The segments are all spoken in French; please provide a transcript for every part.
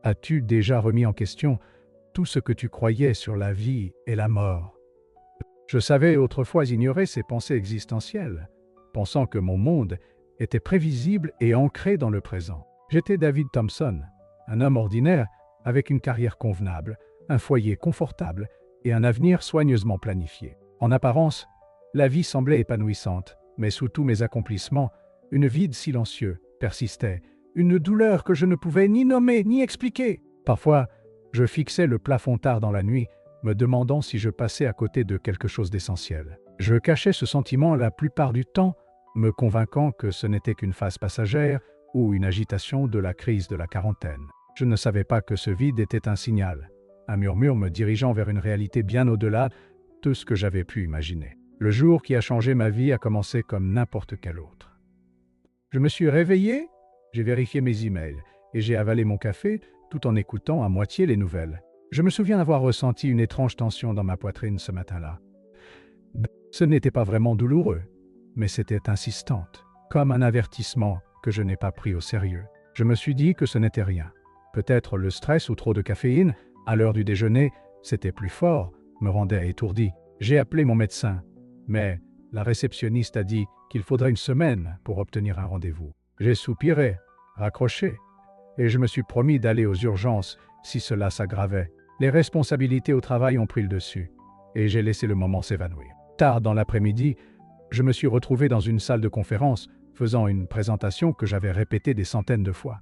As-tu déjà remis en question tout ce que tu croyais sur la vie et la mort? Je savais autrefois ignorer ces pensées existentielles, pensant que mon monde était prévisible et ancré dans le présent. J'étais David Thompson, un homme ordinaire avec une carrière convenable, un foyer confortable et un avenir soigneusement planifié. En apparence, la vie semblait épanouissante, mais sous tous mes accomplissements, une vide silencieux persistait, une douleur que je ne pouvais ni nommer ni expliquer. Parfois, je fixais le plafond tard dans la nuit, me demandant si je passais à côté de quelque chose d'essentiel. Je cachais ce sentiment la plupart du temps, me convainquant que ce n'était qu'une phase passagère ou une agitation de la crise de la quarantaine. Je ne savais pas que ce vide était un signal, un murmure me dirigeant vers une réalité bien au-delà de ce que j'avais pu imaginer. Le jour qui a changé ma vie a commencé comme n'importe quel autre. Je me suis réveillé, j'ai vérifié mes emails et j'ai avalé mon café tout en écoutant à moitié les nouvelles. Je me souviens avoir ressenti une étrange tension dans ma poitrine ce matin-là. Ce n'était pas vraiment douloureux, mais c'était insistante, comme un avertissement que je n'ai pas pris au sérieux. Je me suis dit que ce n'était rien. Peut-être le stress ou trop de caféine, à l'heure du déjeuner, c'était plus fort, me rendait étourdi. J'ai appelé mon médecin, mais la réceptionniste a dit qu'il faudrait une semaine pour obtenir un rendez-vous. J'ai soupiré, raccroché, et je me suis promis d'aller aux urgences si cela s'aggravait. Les responsabilités au travail ont pris le dessus, et j'ai laissé le moment s'évanouir. Tard dans l'après-midi, je me suis retrouvé dans une salle de conférence faisant une présentation que j'avais répétée des centaines de fois.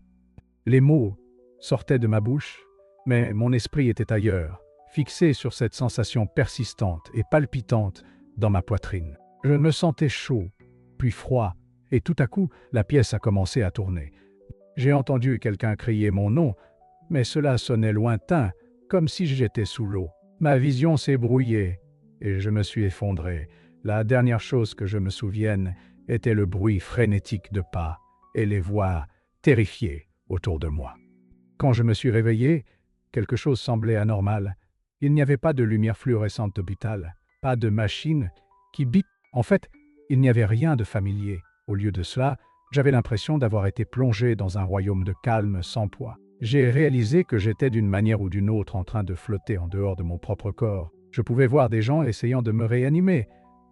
Les mots sortaient de ma bouche, mais mon esprit était ailleurs, fixé sur cette sensation persistante et palpitante dans ma poitrine. Je me sentais chaud, puis froid, et tout à coup, la pièce a commencé à tourner. J'ai entendu quelqu'un crier mon nom, mais cela sonnait lointain, comme si j'étais sous l'eau. Ma vision s'est brouillée, et je me suis effondré. La dernière chose que je me souvienne était le bruit frénétique de pas et les voix terrifiées autour de moi. Quand je me suis réveillé, quelque chose semblait anormal. Il n'y avait pas de lumière fluorescente d'hôpital, pas de machine qui bip. En fait, il n'y avait rien de familier. Au lieu de cela, j'avais l'impression d'avoir été plongé dans un royaume de calme sans poids. J'ai réalisé que j'étais d'une manière ou d'une autre en train de flotter en dehors de mon propre corps. Je pouvais voir des gens essayant de me réanimer,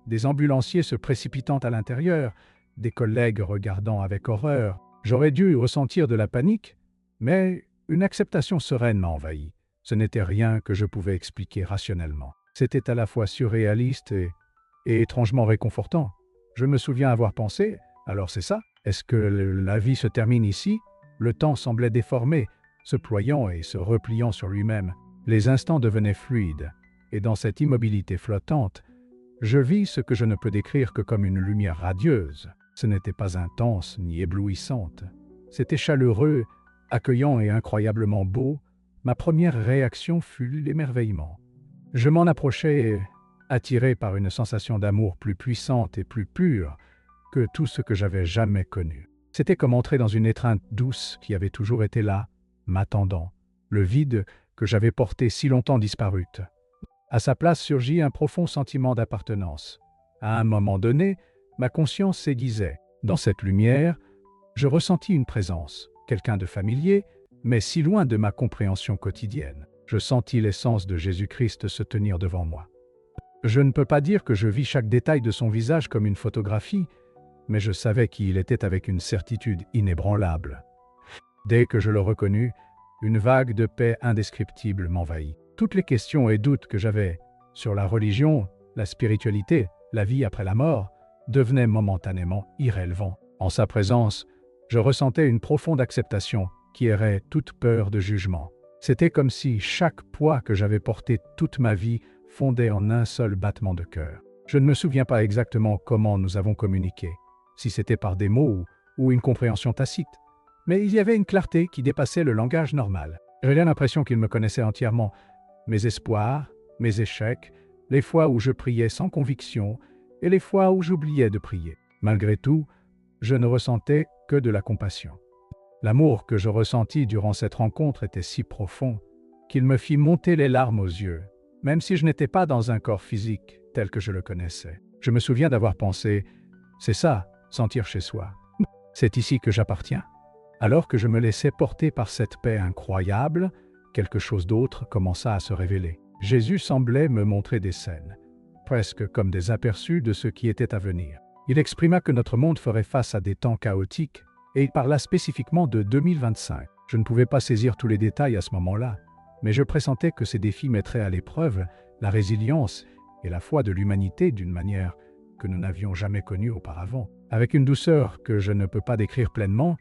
des ambulanciers se précipitant à l'intérieur, des collègues regardant avec horreur. J'aurais dû ressentir de la panique, mais une acceptation sereine m'a envahi. Ce n'était rien que je pouvais expliquer rationnellement. C'était à la fois surréaliste et étrangement réconfortant. Je me souviens avoir pensé, alors c'est ça? Est-ce que la vie se termine ici? Le temps semblait déformé, se ployant et se repliant sur lui-même. Les instants devenaient fluides, et dans cette immobilité flottante, je vis ce que je ne peux décrire que comme une lumière radieuse. Ce n'était pas intense ni éblouissante. C'était chaleureux, accueillant et incroyablement beau. Ma première réaction fut l'émerveillement. Je m'en approchai, attiré par une sensation d'amour plus puissante et plus pure que tout ce que j'avais jamais connu. C'était comme entrer dans une étreinte douce qui avait toujours été là, m'attendant. Le vide que j'avais porté si longtemps disparut. À sa place surgit un profond sentiment d'appartenance. À un moment donné, ma conscience s'aiguisait. Dans cette lumière, je ressentis une présence, quelqu'un de familier, mais si loin de ma compréhension quotidienne. Je sentis l'essence de Jésus-Christ se tenir devant moi. Je ne peux pas dire que je vis chaque détail de son visage comme une photographie, mais je savais qui il était avec une certitude inébranlable. Dès que je le reconnus, une vague de paix indescriptible m'envahit. Toutes les questions et doutes que j'avais sur la religion, la spiritualité, la vie après la mort, devenaient momentanément irrélevants. En sa présence, je ressentais une profonde acceptation qui errait toute peur de jugement. C'était comme si chaque poids que j'avais porté toute ma vie fondait en un seul battement de cœur. Je ne me souviens pas exactement comment nous avons communiqué, si c'était par des mots ou une compréhension tacite, mais il y avait une clarté qui dépassait le langage normal. J'avais l'impression qu'il me connaissait entièrement, mes espoirs, mes échecs, les fois où je priais sans conviction et les fois où j'oubliais de prier. Malgré tout, je ne ressentais que de la compassion. L'amour que je ressentis durant cette rencontre était si profond qu'il me fit monter les larmes aux yeux, même si je n'étais pas dans un corps physique tel que je le connaissais. Je me souviens d'avoir pensé « c'est ça, sentir chez soi. C'est ici que j'appartiens ». Alors que je me laissais porter par cette paix incroyable, quelque chose d'autre commença à se révéler. Jésus semblait me montrer des scènes, presque comme des aperçus de ce qui était à venir. Il exprima que notre monde ferait face à des temps chaotiques, et il parla spécifiquement de 2025. Je ne pouvais pas saisir tous les détails à ce moment-là, mais je pressentais que ces défis mettraient à l'épreuve la résilience et la foi de l'humanité d'une manière que nous n'avions jamais connue auparavant. Avec une douceur que je ne peux pas décrire pleinement,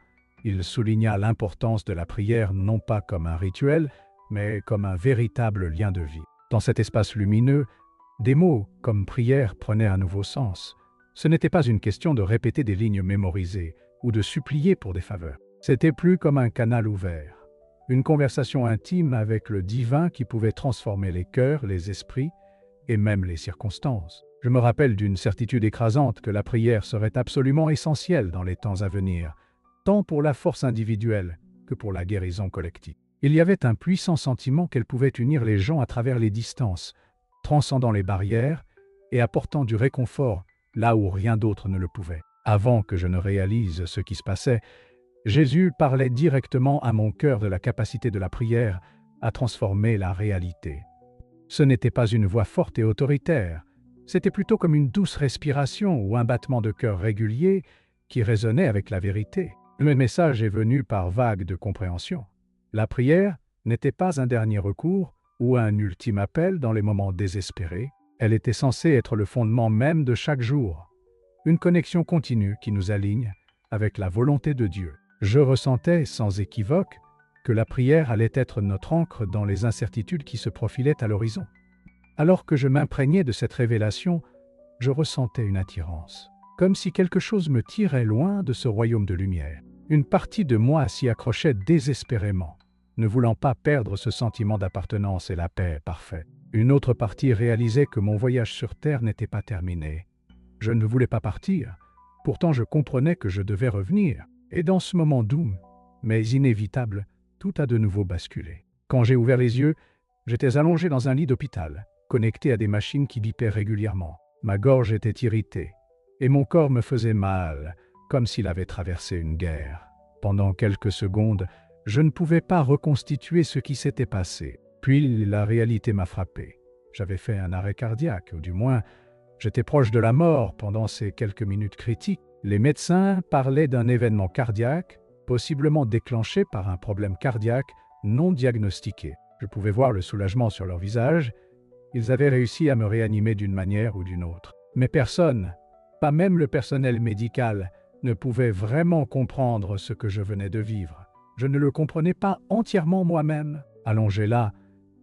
il souligna l'importance de la prière non pas comme un rituel, mais comme un véritable lien de vie. Dans cet espace lumineux, des mots comme prière prenaient un nouveau sens. Ce n'était pas une question de répéter des lignes mémorisées ou de supplier pour des faveurs. C'était plus comme un canal ouvert, une conversation intime avec le divin qui pouvait transformer les cœurs, les esprits et même les circonstances. Je me rappelle d'une certitude écrasante que la prière serait absolument essentielle dans les temps à venir, tant pour la force individuelle que pour la guérison collective. Il y avait un puissant sentiment qu'elle pouvait unir les gens à travers les distances, transcendant les barrières et apportant du réconfort là où rien d'autre ne le pouvait. Avant que je ne réalise ce qui se passait, Jésus parlait directement à mon cœur de la capacité de la prière à transformer la réalité. Ce n'était pas une voix forte et autoritaire, c'était plutôt comme une douce respiration ou un battement de cœur régulier qui résonnait avec la vérité. Le message est venu par vagues de compréhension. La prière n'était pas un dernier recours ou un ultime appel dans les moments désespérés. Elle était censée être le fondement même de chaque jour, une connexion continue qui nous aligne avec la volonté de Dieu. Je ressentais sans équivoque que la prière allait être notre ancre dans les incertitudes qui se profilaient à l'horizon. Alors que je m'imprégnais de cette révélation, je ressentais une attirance, comme si quelque chose me tirait loin de ce royaume de lumière. Une partie de moi s'y accrochait désespérément, ne voulant pas perdre ce sentiment d'appartenance et la paix parfaite. Une autre partie réalisait que mon voyage sur Terre n'était pas terminé. Je ne voulais pas partir, pourtant je comprenais que je devais revenir. Et dans ce moment doux, mais inévitable, tout a de nouveau basculé. Quand j'ai ouvert les yeux, j'étais allongé dans un lit d'hôpital, connecté à des machines qui bipaient régulièrement. Ma gorge était irritée, et mon corps me faisait mal, comme s'il avait traversé une guerre. Pendant quelques secondes, je ne pouvais pas reconstituer ce qui s'était passé. Puis la réalité m'a frappé. J'avais fait un arrêt cardiaque, ou du moins, j'étais proche de la mort pendant ces quelques minutes critiques. Les médecins parlaient d'un événement cardiaque, possiblement déclenché par un problème cardiaque non diagnostiqué. Je pouvais voir le soulagement sur leur visage. Ils avaient réussi à me réanimer d'une manière ou d'une autre. Mais personne, pas même le personnel médical, ne pouvait vraiment comprendre ce que je venais de vivre. Je ne le comprenais pas entièrement moi-même. Allongé là,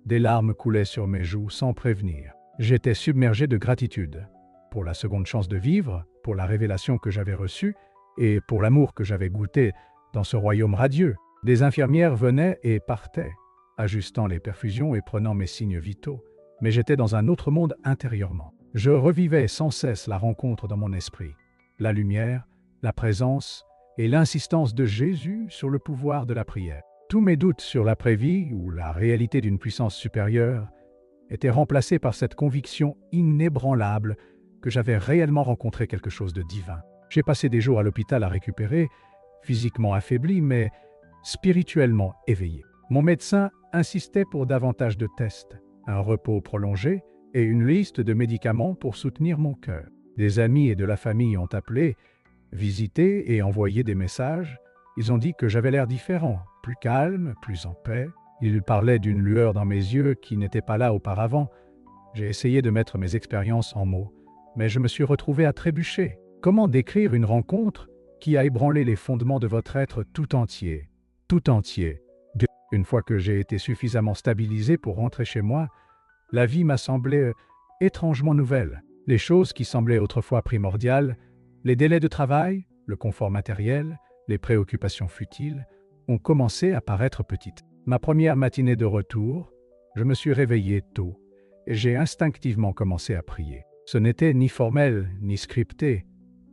des larmes coulaient sur mes joues sans prévenir. J'étais submergé de gratitude pour la seconde chance de vivre, pour la révélation que j'avais reçue et pour l'amour que j'avais goûté dans ce royaume radieux. Des infirmières venaient et partaient, ajustant les perfusions et prenant mes signes vitaux. Mais j'étais dans un autre monde intérieurement. Je revivais sans cesse la rencontre dans mon esprit, la lumière, la présence et l'insistance de Jésus sur le pouvoir de la prière. Tous mes doutes sur l'après-vie ou la réalité d'une puissance supérieure étaient remplacés par cette conviction inébranlable que j'avais réellement rencontré quelque chose de divin. J'ai passé des jours à l'hôpital à récupérer, physiquement affaibli, mais spirituellement éveillé. Mon médecin insistait pour davantage de tests, un repos prolongé et une liste de médicaments pour soutenir mon cœur. Des amis et de la famille ont appelé, visité et envoyé des messages. Ils ont dit que j'avais l'air différent, plus calme, plus en paix. Ils parlaient d'une lueur dans mes yeux qui n'était pas là auparavant. J'ai essayé de mettre mes expériences en mots, mais je me suis retrouvé à trébucher. Comment décrire une rencontre qui a ébranlé les fondements de votre être tout entier? Tout entier. Une fois que j'ai été suffisamment stabilisé pour rentrer chez moi, la vie m'a semblé étrangement nouvelle. Les choses qui semblaient autrefois primordiales, les délais de travail, le confort matériel, les préoccupations futiles, ont commencé à paraître petites. Ma première matinée de retour, je me suis réveillé tôt et j'ai instinctivement commencé à prier. Ce n'était ni formel ni scripté.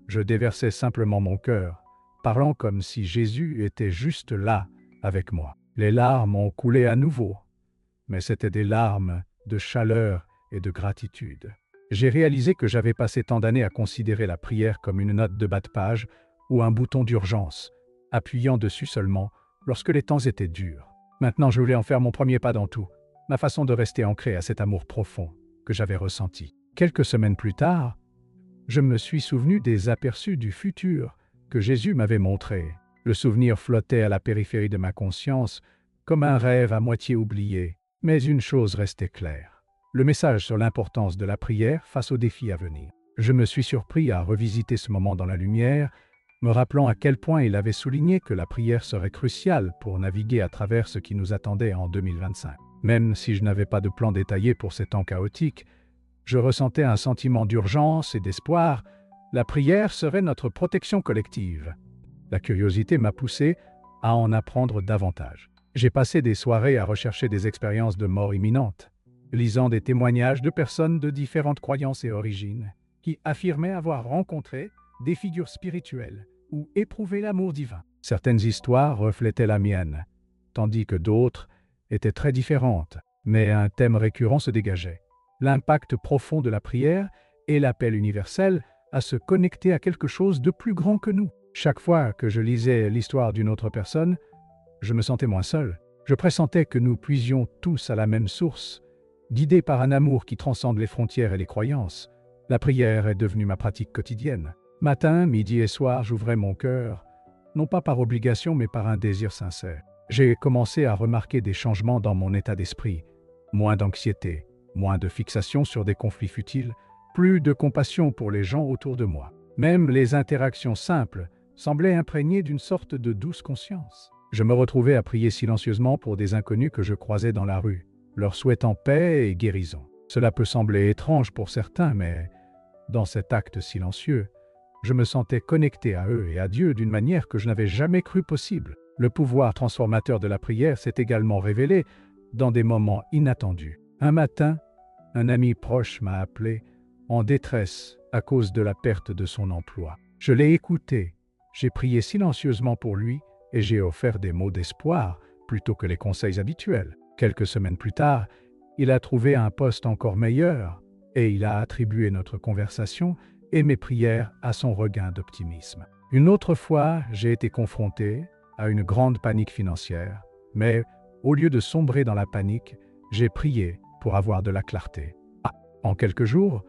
Je déversais simplement mon cœur, parlant comme si Jésus était juste là avec moi. Les larmes ont coulé à nouveau, mais c'étaient des larmes de chaleur et de gratitude. J'ai réalisé que j'avais passé tant d'années à considérer la prière comme une note de bas de page ou un bouton d'urgence, appuyant dessus seulement lorsque les temps étaient durs. Maintenant, je voulais en faire mon premier pas dans tout, ma façon de rester ancré à cet amour profond que j'avais ressenti. Quelques semaines plus tard, je me suis souvenu des aperçus du futur que Jésus m'avait montrés. Le souvenir flottait à la périphérie de ma conscience, comme un rêve à moitié oublié. Mais une chose restait claire. Le message sur l'importance de la prière face aux défis à venir. Je me suis surpris à revisiter ce moment dans la lumière, me rappelant à quel point il avait souligné que la prière serait cruciale pour naviguer à travers ce qui nous attendait en 2025. Même si je n'avais pas de plan détaillé pour ces temps chaotiques, je ressentais un sentiment d'urgence et d'espoir. La prière serait notre protection collective. La curiosité m'a poussé à en apprendre davantage. J'ai passé des soirées à rechercher des expériences de mort imminente, lisant des témoignages de personnes de différentes croyances et origines, qui affirmaient avoir rencontré des figures spirituelles ou éprouvé l'amour divin. Certaines histoires reflétaient la mienne, tandis que d'autres étaient très différentes, mais un thème récurrent se dégageait. L'impact profond de la prière et l'appel universel à se connecter à quelque chose de plus grand que nous. Chaque fois que je lisais l'histoire d'une autre personne, je me sentais moins seul. Je pressentais que nous puisions tous à la même source, guidés par un amour qui transcende les frontières et les croyances. La prière est devenue ma pratique quotidienne. Matin, midi et soir, j'ouvrais mon cœur, non pas par obligation mais par un désir sincère. J'ai commencé à remarquer des changements dans mon état d'esprit. Moins d'anxiété, moins de fixation sur des conflits futiles, plus de compassion pour les gens autour de moi. Même les interactions simples semblaient imprégnées d'une sorte de douce conscience. Je me retrouvais à prier silencieusement pour des inconnus que je croisais dans la rue, leur souhaitant paix et guérison. Cela peut sembler étrange pour certains, mais dans cet acte silencieux, je me sentais connecté à eux et à Dieu d'une manière que je n'avais jamais cru possible. Le pouvoir transformateur de la prière s'est également révélé dans des moments inattendus. Un matin, un ami proche m'a appelé en détresse à cause de la perte de son emploi. Je l'ai écouté, j'ai prié silencieusement pour lui et j'ai offert des mots d'espoir plutôt que les conseils habituels. Quelques semaines plus tard, il a trouvé un poste encore meilleur et il a attribué notre conversation et mes prières à son regain d'optimisme. Une autre fois, j'ai été confronté à une grande panique financière, mais au lieu de sombrer dans la panique, j'ai prié pour avoir de la clarté. En quelques jours,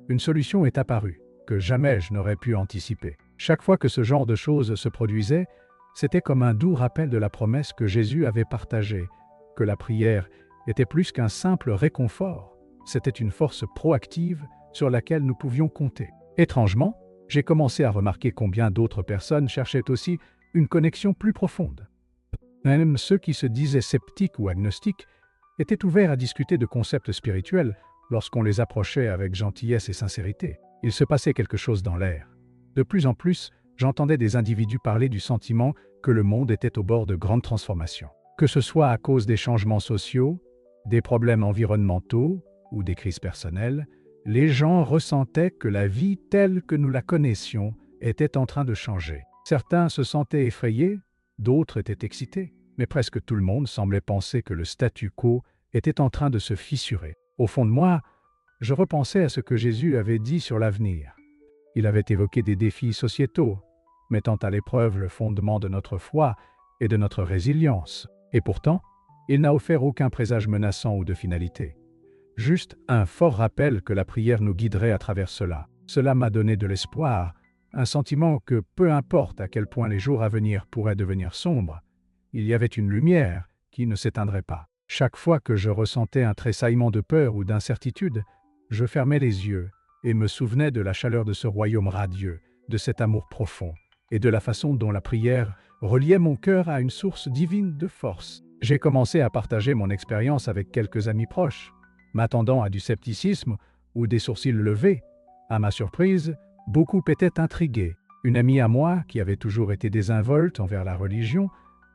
une solution est apparue que jamais je n'aurais pu anticiper. Chaque fois que ce genre de choses se produisait, c'était comme un doux rappel de la promesse que Jésus avait partagée, que la prière était plus qu'un simple réconfort, c'était une force proactive sur laquelle nous pouvions compter. Étrangement, j'ai commencé à remarquer combien d'autres personnes cherchaient aussi une connexion plus profonde. Même ceux qui se disaient sceptiques ou agnostiques étaient ouverts à discuter de concepts spirituels lorsqu'on les approchait avec gentillesse et sincérité. Il se passait quelque chose dans l'air. De plus en plus, j'entendais des individus parler du sentiment que le monde était au bord de grandes transformations. Que ce soit à cause des changements sociaux, des problèmes environnementaux ou des crises personnelles, les gens ressentaient que la vie telle que nous la connaissions était en train de changer. Certains se sentaient effrayés, d'autres étaient excités, mais presque tout le monde semblait penser que le statu quo était en train de se fissurer. Au fond de moi, je repensais à ce que Jésus avait dit sur l'avenir. Il avait évoqué des défis sociétaux, mettant à l'épreuve le fondement de notre foi et de notre résilience. Et pourtant, il n'a offert aucun présage menaçant ou de finalité. Juste un fort rappel que la prière nous guiderait à travers cela. Cela m'a donné de l'espoir, un sentiment que peu importe à quel point les jours à venir pourraient devenir sombres, il y avait une lumière qui ne s'éteindrait pas. Chaque fois que je ressentais un tressaillement de peur ou d'incertitude, je fermais les yeux et me souvenais de la chaleur de ce royaume radieux, de cet amour profond et de la façon dont la prière reliait mon cœur à une source divine de force. J'ai commencé à partager mon expérience avec quelques amis proches, m'attendant à du scepticisme ou des sourcils levés. À ma surprise, beaucoup étaient intrigués. Une amie à moi, qui avait toujours été désinvolte envers la religion,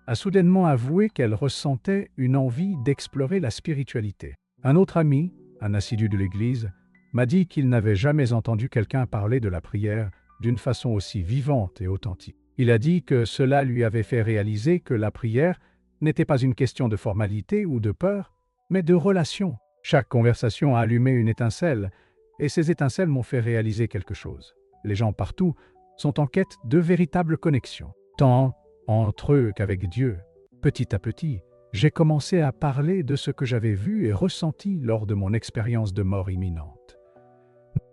a soudainement avoué qu'elle ressentait une envie d'explorer la spiritualité. Un autre ami, un assidu de l'Église, m'a dit qu'il n'avait jamais entendu quelqu'un parler de la prière d'une façon aussi vivante et authentique. Il a dit que cela lui avait fait réaliser que la prière n'était pas une question de formalité ou de peur, mais de relation. Chaque conversation a allumé une étincelle, et ces étincelles m'ont fait réaliser quelque chose. Les gens partout sont en quête de véritables connexions, tant entre eux qu'avec Dieu. Petit à petit, j'ai commencé à parler de ce que j'avais vu et ressenti lors de mon expérience de mort imminente.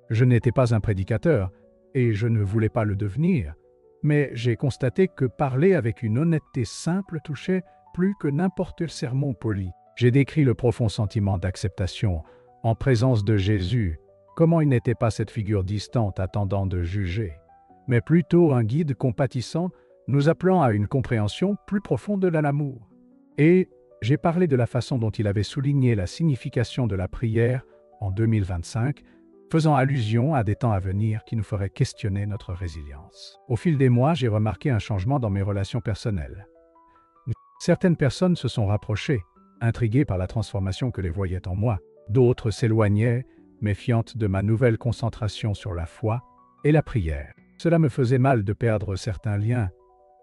Je n'étais pas un prédicateur, et je ne voulais pas le devenir, mais j'ai constaté que parler avec une honnêteté simple touchait plus que n'importe quel sermon poli. J'ai décrit le profond sentiment d'acceptation en présence de Jésus, comment il n'était pas cette figure distante attendant de juger, mais plutôt un guide compatissant nous appelant à une compréhension plus profonde de l'amour. Et j'ai parlé de la façon dont il avait souligné la signification de la prière en 2025, faisant allusion à des temps à venir qui nous feraient questionner notre résilience. Au fil des mois, j'ai remarqué un changement dans mes relations personnelles. Certaines personnes se sont rapprochées, intriguées par la transformation que les voyaient en moi. D'autres s'éloignaient, méfiantes de ma nouvelle concentration sur la foi et la prière. Cela me faisait mal de perdre certains liens,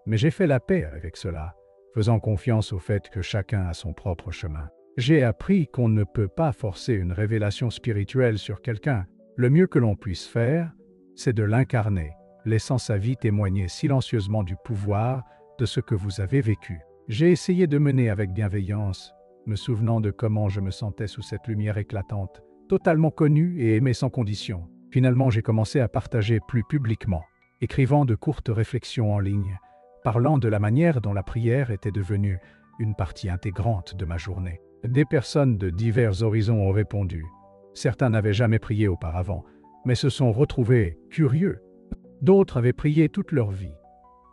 mais j'ai fait la paix avec cela, faisant confiance au fait que chacun a son propre chemin. J'ai appris qu'on ne peut pas forcer une révélation spirituelle sur quelqu'un. Le mieux que l'on puisse faire, c'est de l'incarner, laissant sa vie témoigner silencieusement du pouvoir de ce que vous avez vécu. J'ai essayé de mener avec bienveillance, me souvenant de comment je me sentais sous cette lumière éclatante, totalement connue et aimée sans condition. Finalement, j'ai commencé à partager plus publiquement, écrivant de courtes réflexions en ligne, parlant de la manière dont la prière était devenue une partie intégrante de ma journée. Des personnes de divers horizons ont répondu. Certains n'avaient jamais prié auparavant, mais se sont retrouvés curieux. D'autres avaient prié toute leur vie,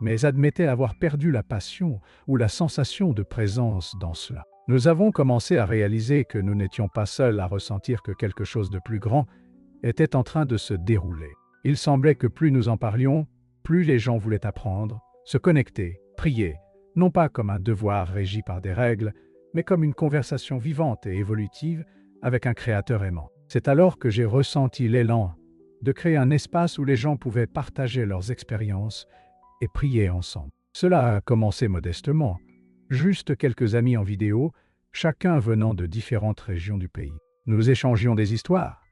mais admettaient avoir perdu la passion ou la sensation de présence dans cela. Nous avons commencé à réaliser que nous n'étions pas seuls à ressentir que quelque chose de plus grand était en train de se dérouler. Il semblait que plus nous en parlions, plus les gens voulaient apprendre, se connecter, prier, non pas comme un devoir régi par des règles, mais comme une conversation vivante et évolutive avec un créateur aimant. C'est alors que j'ai ressenti l'élan de créer un espace où les gens pouvaient partager leurs expériences et prier ensemble. Cela a commencé modestement, juste quelques amis en vidéo, chacun venant de différentes régions du pays. Nous échangions des histoires,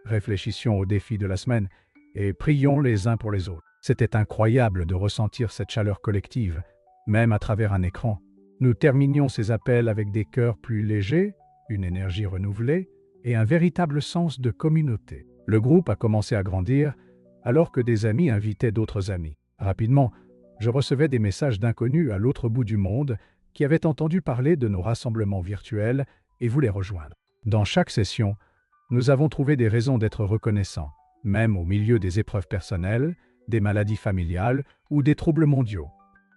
réfléchissions aux défis de la semaine et prions les uns pour les autres. C'était incroyable de ressentir cette chaleur collective, même à travers un écran. Nous terminions ces appels avec des cœurs plus légers, une énergie renouvelée et un véritable sens de communauté. Le groupe a commencé à grandir alors que des amis invitaient d'autres amis. Rapidement, je recevais des messages d'inconnus à l'autre bout du monde qui avaient entendu parler de nos rassemblements virtuels et voulaient rejoindre. Dans chaque session, nous avons trouvé des raisons d'être reconnaissants, même au milieu des épreuves personnelles, des maladies familiales ou des troubles mondiaux.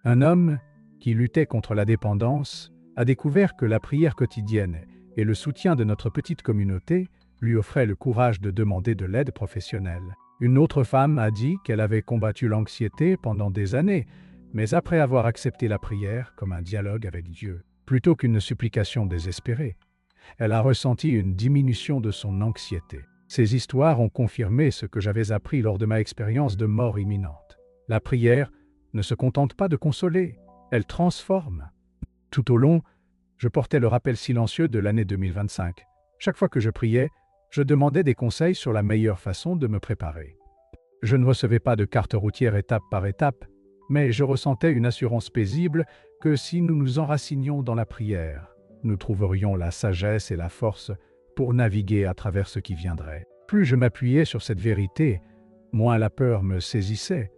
Un homme qui luttait contre la dépendance a découvert que la prière quotidienne et le soutien de notre petite communauté lui offraient le courage de demander de l'aide professionnelle. Une autre femme a dit qu'elle avait combattu l'anxiété pendant des années, mais après avoir accepté la prière comme un dialogue avec Dieu, plutôt qu'une supplication désespérée, elle a ressenti une diminution de son anxiété. Ces histoires ont confirmé ce que j'avais appris lors de ma expérience de mort imminente. La prière ne se contente pas de consoler, elle transforme. Tout au long, je portais le rappel silencieux de l'année 2025. Chaque fois que je priais, je demandais des conseils sur la meilleure façon de me préparer. Je ne recevais pas de carte routière étape par étape, mais je ressentais une assurance paisible que si nous nous enracinions dans la prière, nous trouverions la sagesse et la force pour naviguer à travers ce qui viendrait. Plus je m'appuyais sur cette vérité, moins la peur me saisissait.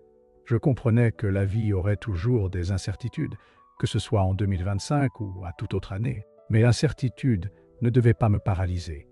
Je comprenais que la vie aurait toujours des incertitudes, que ce soit en 2025 ou à toute autre année. Mais l'incertitude ne devait pas me paralyser,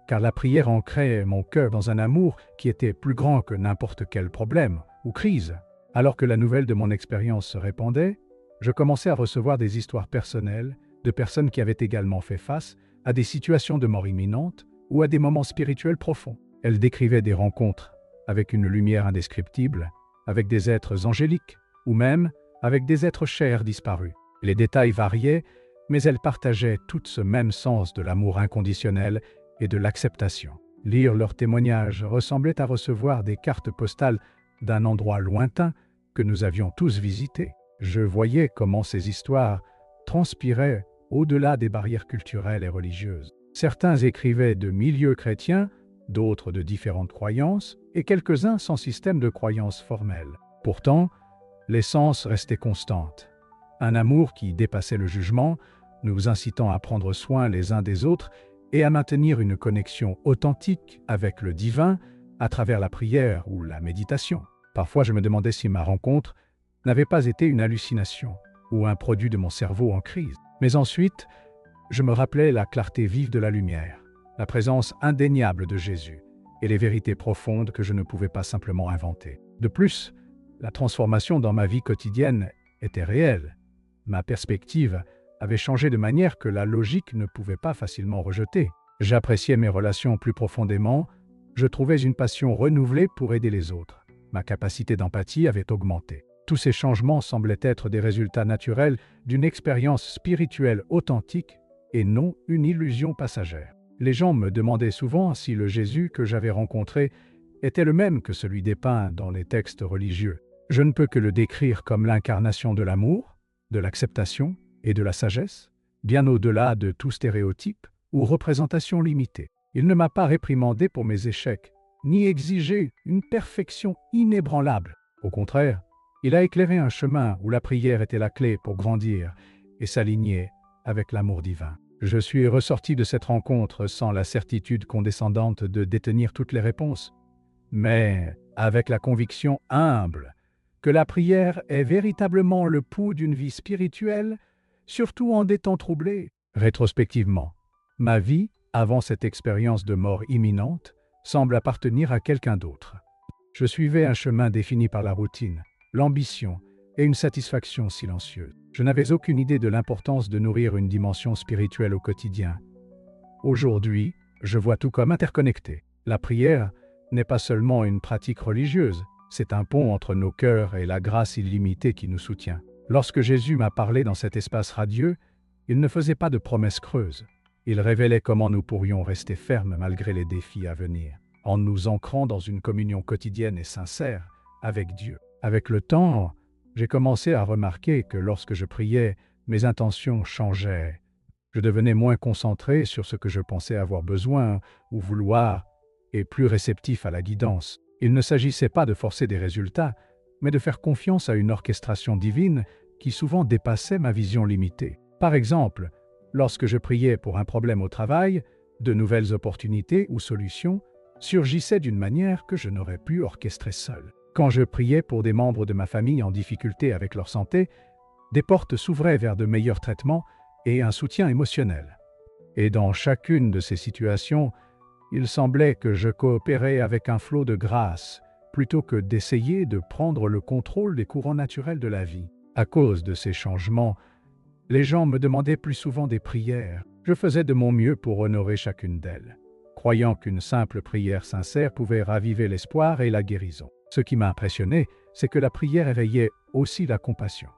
car la prière ancrait mon cœur dans un amour qui était plus grand que n'importe quel problème ou crise. Alors que la nouvelle de mon expérience se répandait, je commençais à recevoir des histoires personnelles de personnes qui avaient également fait face à des situations de mort imminente ou à des moments spirituels profonds. Elles décrivaient des rencontres avec une lumière indescriptible, avec des êtres angéliques ou même avec des êtres chers disparus. Les détails variaient, mais elles partageaient toutes ce même sens de l'amour inconditionnel et de l'acceptation. Lire leurs témoignages ressemblait à recevoir des cartes postales d'un endroit lointain que nous avions tous visité. Je voyais comment ces histoires transpiraient au-delà des barrières culturelles et religieuses. Certains écrivaient de milieux chrétiens, d'autres de différentes croyances, et quelques-uns sans système de croyance formelle. Pourtant, l'essence restait constante. Un amour qui dépassait le jugement, nous incitant à prendre soin les uns des autres et à maintenir une connexion authentique avec le divin à travers la prière ou la méditation. Parfois, je me demandais si ma rencontre n'avait pas été une hallucination ou un produit de mon cerveau en crise. Mais ensuite, je me rappelais la clarté vive de la lumière, la présence indéniable de Jésus et les vérités profondes que je ne pouvais pas simplement inventer. De plus, la transformation dans ma vie quotidienne était réelle. Ma perspective avait changé de manière que la logique ne pouvait pas facilement rejeter. J'appréciais mes relations plus profondément, je trouvais une passion renouvelée pour aider les autres. Ma capacité d'empathie avait augmenté. Tous ces changements semblaient être des résultats naturels d'une expérience spirituelle authentique et non une illusion passagère. Les gens me demandaient souvent si le Jésus que j'avais rencontré était le même que celui dépeint dans les textes religieux. Je ne peux que le décrire comme l'incarnation de l'amour, de l'acceptation et de la sagesse, bien au-delà de tout stéréotype ou représentation limitée. Il ne m'a pas réprimandé pour mes échecs, ni exigé une perfection inébranlable. Au contraire, il a éclairé un chemin où la prière était la clé pour grandir et s'aligner avec l'amour divin. Je suis ressorti de cette rencontre sans la certitude condescendante de détenir toutes les réponses, mais avec la conviction humble que la prière est véritablement le pouls d'une vie spirituelle, surtout en des temps troublés. Rétrospectivement, ma vie, avant cette expérience de mort imminente, semble appartenir à quelqu'un d'autre. Je suivais un chemin défini par la routine, l'ambition et une satisfaction silencieuse. Je n'avais aucune idée de l'importance de nourrir une dimension spirituelle au quotidien. Aujourd'hui, je vois tout comme interconnecté. La prière n'est pas seulement une pratique religieuse, c'est un pont entre nos cœurs et la grâce illimitée qui nous soutient. Lorsque Jésus m'a parlé dans cet espace radieux, il ne faisait pas de promesses creuses. Il révélait comment nous pourrions rester fermes malgré les défis à venir, en nous ancrant dans une communion quotidienne et sincère avec Dieu. Avec le temps, j'ai commencé à remarquer que lorsque je priais, mes intentions changeaient. Je devenais moins concentré sur ce que je pensais avoir besoin ou vouloir, et plus réceptif à la guidance. Il ne s'agissait pas de forcer des résultats, mais de faire confiance à une orchestration divine qui souvent dépassait ma vision limitée. Par exemple, lorsque je priais pour un problème au travail, de nouvelles opportunités ou solutions surgissaient d'une manière que je n'aurais pu orchestrer seul. Quand je priais pour des membres de ma famille en difficulté avec leur santé, des portes s'ouvraient vers de meilleurs traitements et un soutien émotionnel. Et dans chacune de ces situations, il semblait que je coopérais avec un flot de grâce, plutôt que d'essayer de prendre le contrôle des courants naturels de la vie. À cause de ces changements, les gens me demandaient plus souvent des prières. Je faisais de mon mieux pour honorer chacune d'elles, croyant qu'une simple prière sincère pouvait raviver l'espoir et la guérison. Ce qui m'a impressionné, c'est que la prière éveillait aussi la compassion.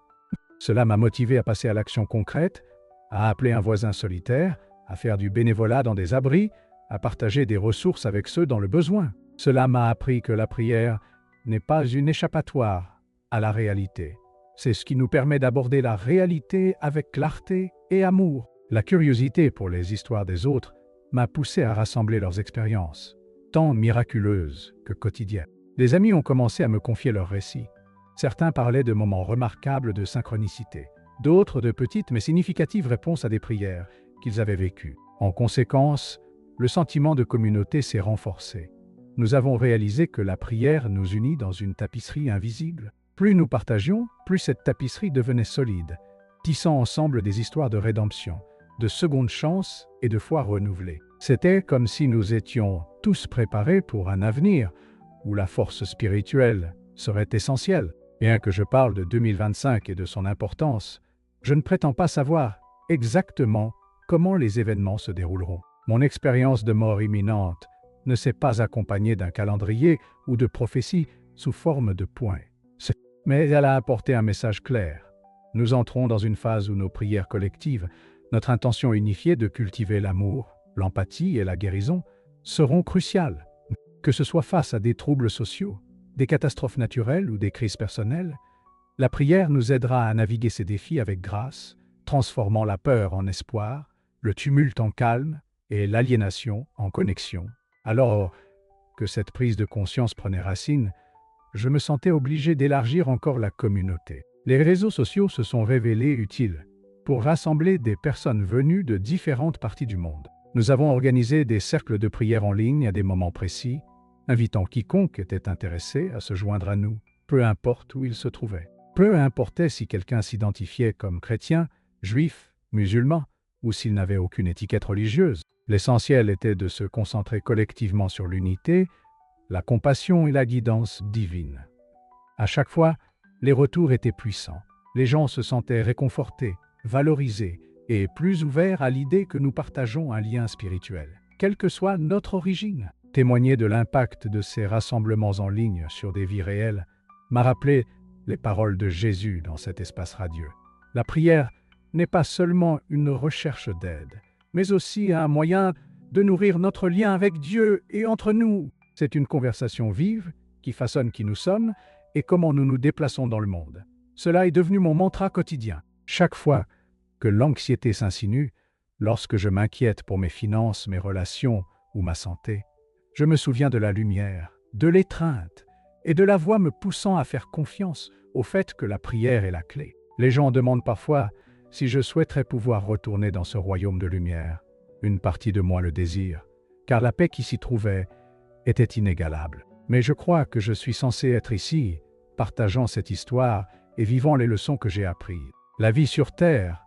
Cela m'a motivé à passer à l'action concrète, à appeler un voisin solitaire, à faire du bénévolat dans des abris, à partager des ressources avec ceux dans le besoin. Cela m'a appris que la prière n'est pas une échappatoire à la réalité. C'est ce qui nous permet d'aborder la réalité avec clarté et amour. La curiosité pour les histoires des autres m'a poussé à rassembler leurs expériences, tant miraculeuses que quotidiennes. Des amis ont commencé à me confier leurs récits. Certains parlaient de moments remarquables de synchronicité, d'autres de petites mais significatives réponses à des prières qu'ils avaient vécues. En conséquence, le sentiment de communauté s'est renforcé. Nous avons réalisé que la prière nous unit dans une tapisserie invisible. Plus nous partagions, plus cette tapisserie devenait solide, tissant ensemble des histoires de rédemption, de seconde chance et de foi renouvelée. C'était comme si nous étions tous préparés pour un avenir où la force spirituelle serait essentielle. Bien que je parle de 2025 et de son importance, je ne prétends pas savoir exactement comment les événements se dérouleront. Mon expérience de mort imminente ne s'est pas accompagnée d'un calendrier ou de prophéties sous forme de points. Mais elle a apporté un message clair. Nous entrons dans une phase où nos prières collectives, notre intention unifiée de cultiver l'amour, l'empathie et la guérison seront cruciales. Que ce soit face à des troubles sociaux, des catastrophes naturelles ou des crises personnelles, la prière nous aidera à naviguer ces défis avec grâce, transformant la peur en espoir, le tumulte en calme et l'aliénation en connexion. Alors que cette prise de conscience prenait racine, je me sentais obligé d'élargir encore la communauté. Les réseaux sociaux se sont révélés utiles pour rassembler des personnes venues de différentes parties du monde. Nous avons organisé des cercles de prière en ligne à des moments précis, invitant quiconque était intéressé à se joindre à nous, peu importe où il se trouvait. Peu importait si quelqu'un s'identifiait comme chrétien, juif, musulman, ou s'il n'avait aucune étiquette religieuse. L'essentiel était de se concentrer collectivement sur l'unité, la compassion et la guidance divine. À chaque fois, les retours étaient puissants. Les gens se sentaient réconfortés, valorisés et plus ouverts à l'idée que nous partageons un lien spirituel, quelle que soit notre origine. Témoigner de l'impact de ces rassemblements en ligne sur des vies réelles m'a rappelé les paroles de Jésus dans cet espace radieux. La prière n'est pas seulement une recherche d'aide, mais aussi un moyen de nourrir notre lien avec Dieu et entre nous. C'est une conversation vive qui façonne qui nous sommes et comment nous nous déplaçons dans le monde. Cela est devenu mon mantra quotidien. Chaque fois que l'anxiété s'insinue, lorsque je m'inquiète pour mes finances, mes relations ou ma santé, je me souviens de la lumière, de l'étreinte et de la voix me poussant à faire confiance au fait que la prière est la clé. Les gens demandent parfois si je souhaiterais pouvoir retourner dans ce royaume de lumière. Une partie de moi le désire, car la paix qui s'y trouvait était inégalable. Mais je crois que je suis censé être ici, partageant cette histoire et vivant les leçons que j'ai apprises. La vie sur Terre,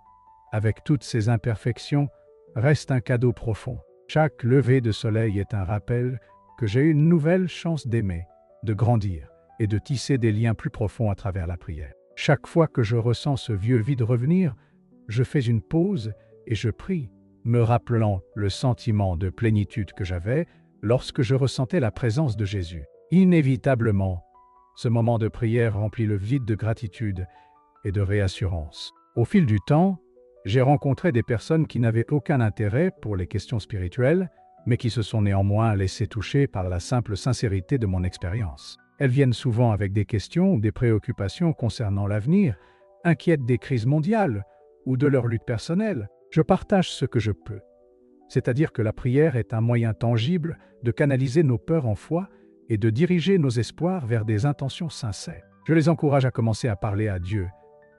avec toutes ses imperfections, reste un cadeau profond. Chaque lever de soleil est un rappel que j'ai une nouvelle chance d'aimer, de grandir et de tisser des liens plus profonds à travers la prière. Chaque fois que je ressens ce vieux vide revenir, je fais une pause et je prie, me rappelant le sentiment de plénitude que j'avais lorsque je ressentais la présence de Jésus. Inévitablement, ce moment de prière remplit le vide de gratitude et de réassurance. Au fil du temps, j'ai rencontré des personnes qui n'avaient aucun intérêt pour les questions spirituelles, mais qui se sont néanmoins laissées toucher par la simple sincérité de mon expérience. Elles viennent souvent avec des questions ou des préoccupations concernant l'avenir, inquiètes des crises mondiales ou de leur lutte personnelle. Je partage ce que je peux. C'est-à-dire que la prière est un moyen tangible de canaliser nos peurs en foi et de diriger nos espoirs vers des intentions sincères. Je les encourage à commencer à parler à Dieu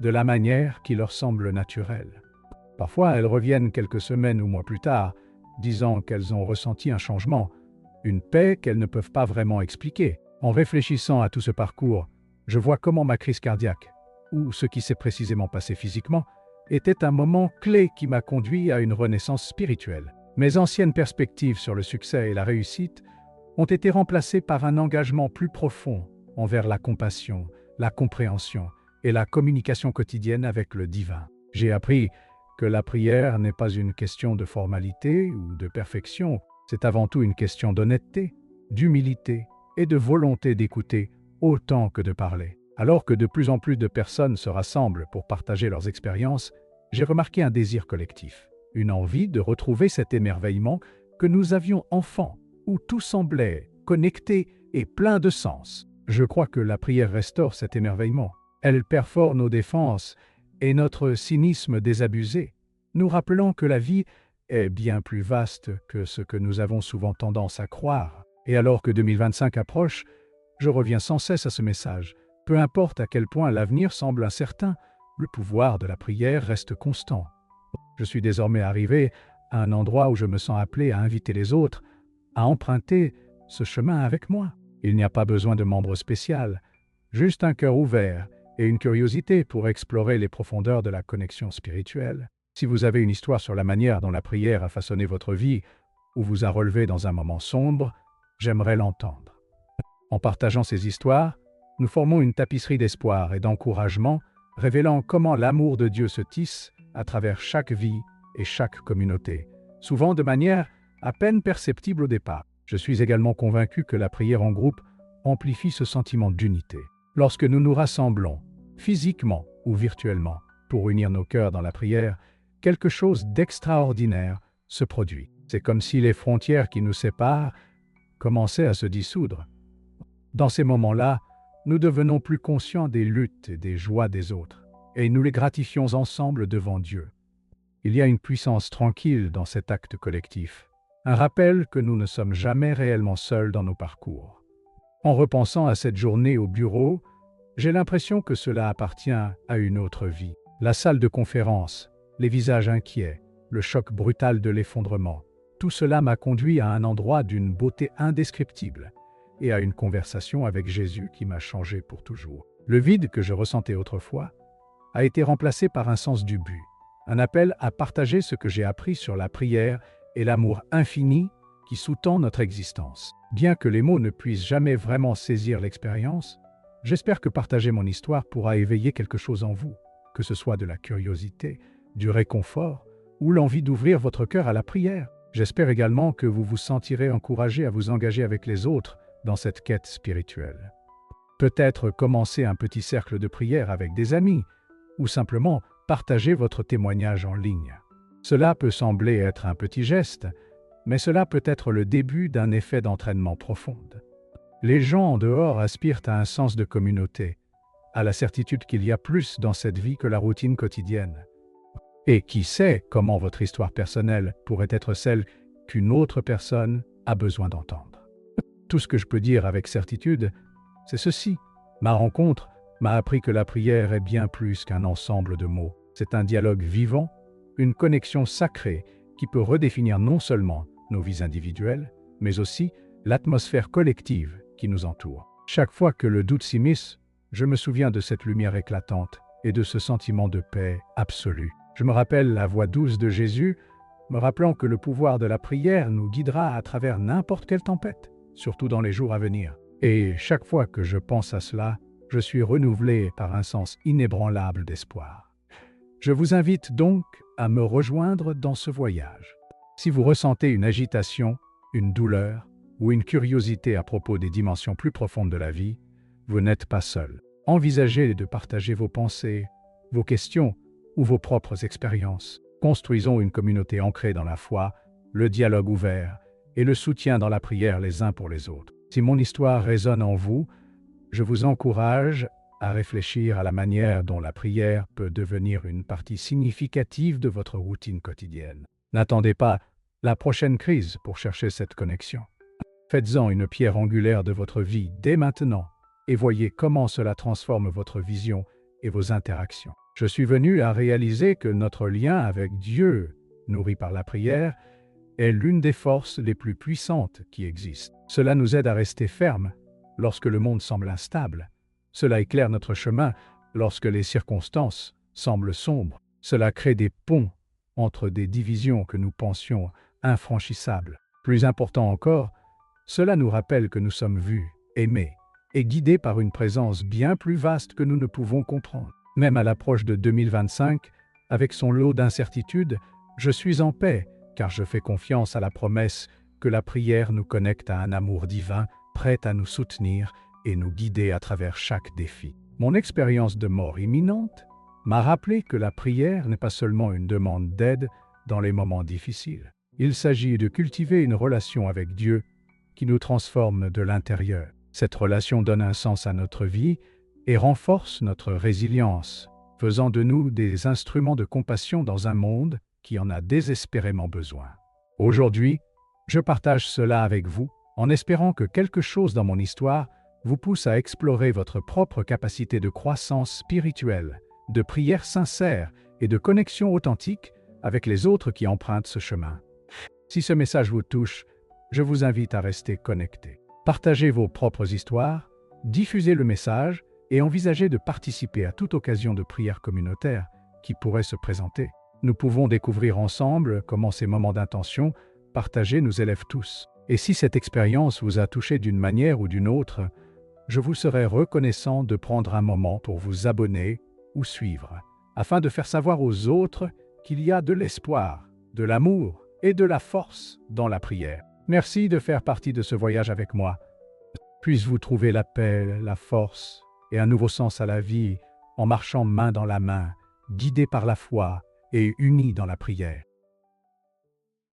de la manière qui leur semble naturelle. Parfois, elles reviennent quelques semaines ou mois plus tard, disant qu'elles ont ressenti un changement, une paix qu'elles ne peuvent pas vraiment expliquer. En réfléchissant à tout ce parcours, je vois comment ma crise cardiaque, ou ce qui s'est précisément passé physiquement, était un moment clé qui m'a conduit à une renaissance spirituelle. Mes anciennes perspectives sur le succès et la réussite ont été remplacées par un engagement plus profond envers la compassion, la compréhension et la communication quotidienne avec le divin. J'ai appris que la prière n'est pas une question de formalité ou de perfection, c'est avant tout une question d'honnêteté, d'humilité et de volonté d'écouter autant que de parler. Alors que de plus en plus de personnes se rassemblent pour partager leurs expériences, j'ai remarqué un désir collectif, une envie de retrouver cet émerveillement que nous avions enfant, où tout semblait connecté et plein de sens. Je crois que la prière restaure cet émerveillement. Elle perfore nos défenses et notre cynisme désabusé, nous rappelant que la vie est bien plus vaste que ce que nous avons souvent tendance à croire. Et alors que 2025 approche, je reviens sans cesse à ce message. Peu importe à quel point l'avenir semble incertain, le pouvoir de la prière reste constant. Je suis désormais arrivé à un endroit où je me sens appelé à inviter les autres à emprunter ce chemin avec moi. Il n'y a pas besoin de membre spécial, juste un cœur ouvert et une curiosité pour explorer les profondeurs de la connexion spirituelle. Si vous avez une histoire sur la manière dont la prière a façonné votre vie ou vous a relevé dans un moment sombre, j'aimerais l'entendre. En partageant ces histoires, nous formons une tapisserie d'espoir et d'encouragement, révélant comment l'amour de Dieu se tisse à travers chaque vie et chaque communauté, souvent de manière à peine perceptible au départ. Je suis également convaincu que la prière en groupe amplifie ce sentiment d'unité. Lorsque nous nous rassemblons, physiquement ou virtuellement, pour unir nos cœurs dans la prière, quelque chose d'extraordinaire se produit. C'est comme si les frontières qui nous séparent commençaient à se dissoudre. Dans ces moments-là, nous devenons plus conscients des luttes et des joies des autres, et nous les gratifions ensemble devant Dieu. Il y a une puissance tranquille dans cet acte collectif, un rappel que nous ne sommes jamais réellement seuls dans nos parcours. En repensant à cette journée au bureau, J'ai l'impression que cela appartient à une autre vie. La salle de conférence, les visages inquiets, le choc brutal de l'effondrement, tout cela m'a conduit à un endroit d'une beauté indescriptible et à une conversation avec Jésus qui m'a changé pour toujours. Le vide que je ressentais autrefois a été remplacé par un sens du but, un appel à partager ce que j'ai appris sur la prière et l'amour infini qui sous-tend notre existence. Bien que les mots ne puissent jamais vraiment saisir l'expérience, j'espère que partager mon histoire pourra éveiller quelque chose en vous, que ce soit de la curiosité, du réconfort ou l'envie d'ouvrir votre cœur à la prière. J'espère également que vous vous sentirez encouragé à vous engager avec les autres dans cette quête spirituelle. Peut-être commencer un petit cercle de prière avec des amis ou simplement partager votre témoignage en ligne. Cela peut sembler être un petit geste, mais cela peut être le début d'un effet d'entraînement profond. Les gens en dehors aspirent à un sens de communauté, à la certitude qu'il y a plus dans cette vie que la routine quotidienne. Et qui sait comment votre histoire personnelle pourrait être celle qu'une autre personne a besoin d'entendre. Tout ce que je peux dire avec certitude, c'est ceci. Ma rencontre m'a appris que la prière est bien plus qu'un ensemble de mots. C'est un dialogue vivant, une connexion sacrée qui peut redéfinir non seulement nos vies individuelles, mais aussi l'atmosphère collective qui nous entoure. Chaque fois que le doute s'immisce, je me souviens de cette lumière éclatante et de ce sentiment de paix absolue. Je me rappelle la voix douce de Jésus, me rappelant que le pouvoir de la prière nous guidera à travers n'importe quelle tempête, surtout dans les jours à venir. Et chaque fois que je pense à cela, je suis renouvelé par un sens inébranlable d'espoir. Je vous invite donc à me rejoindre dans ce voyage. Si vous ressentez une agitation, une douleur ou une curiosité à propos des dimensions plus profondes de la vie, vous n'êtes pas seul. Envisagez de partager vos pensées, vos questions ou vos propres expériences. Construisons une communauté ancrée dans la foi, le dialogue ouvert et le soutien dans la prière les uns pour les autres. Si mon histoire résonne en vous, je vous encourage à réfléchir à la manière dont la prière peut devenir une partie significative de votre routine quotidienne. N'attendez pas la prochaine crise pour chercher cette connexion. Faites-en une pierre angulaire de votre vie dès maintenant et voyez comment cela transforme votre vision et vos interactions. Je suis venu à réaliser que notre lien avec Dieu, nourri par la prière, est l'une des forces les plus puissantes qui existent. Cela nous aide à rester fermes lorsque le monde semble instable. Cela éclaire notre chemin lorsque les circonstances semblent sombres. Cela crée des ponts entre des divisions que nous pensions infranchissables. Plus important encore, cela nous rappelle que nous sommes vus, aimés et guidés par une présence bien plus vaste que nous ne pouvons comprendre. Même à l'approche de 2025, avec son lot d'incertitudes, je suis en paix car je fais confiance à la promesse que la prière nous connecte à un amour divin prêt à nous soutenir et nous guider à travers chaque défi. Mon expérience de mort imminente m'a rappelé que la prière n'est pas seulement une demande d'aide dans les moments difficiles. Il s'agit de cultiver une relation avec Dieu qui nous transforme de l'intérieur. Cette relation donne un sens à notre vie et renforce notre résilience, faisant de nous des instruments de compassion dans un monde qui en a désespérément besoin. Aujourd'hui, je partage cela avec vous en espérant que quelque chose dans mon histoire vous pousse à explorer votre propre capacité de croissance spirituelle, de prière sincère et de connexion authentique avec les autres qui empruntent ce chemin. Si ce message vous touche, je vous invite à rester connecté. Partagez vos propres histoires, diffusez le message et envisagez de participer à toute occasion de prière communautaire qui pourrait se présenter. Nous pouvons découvrir ensemble comment ces moments d'intention partagés nous élèvent tous. Et si cette expérience vous a touché d'une manière ou d'une autre, je vous serai reconnaissant de prendre un moment pour vous abonner ou suivre, afin de faire savoir aux autres qu'il y a de l'espoir, de l'amour et de la force dans la prière. Merci de faire partie de ce voyage avec moi. Puisse-vous trouver la paix, la force et un nouveau sens à la vie en marchant main dans la main, guidés par la foi et unis dans la prière.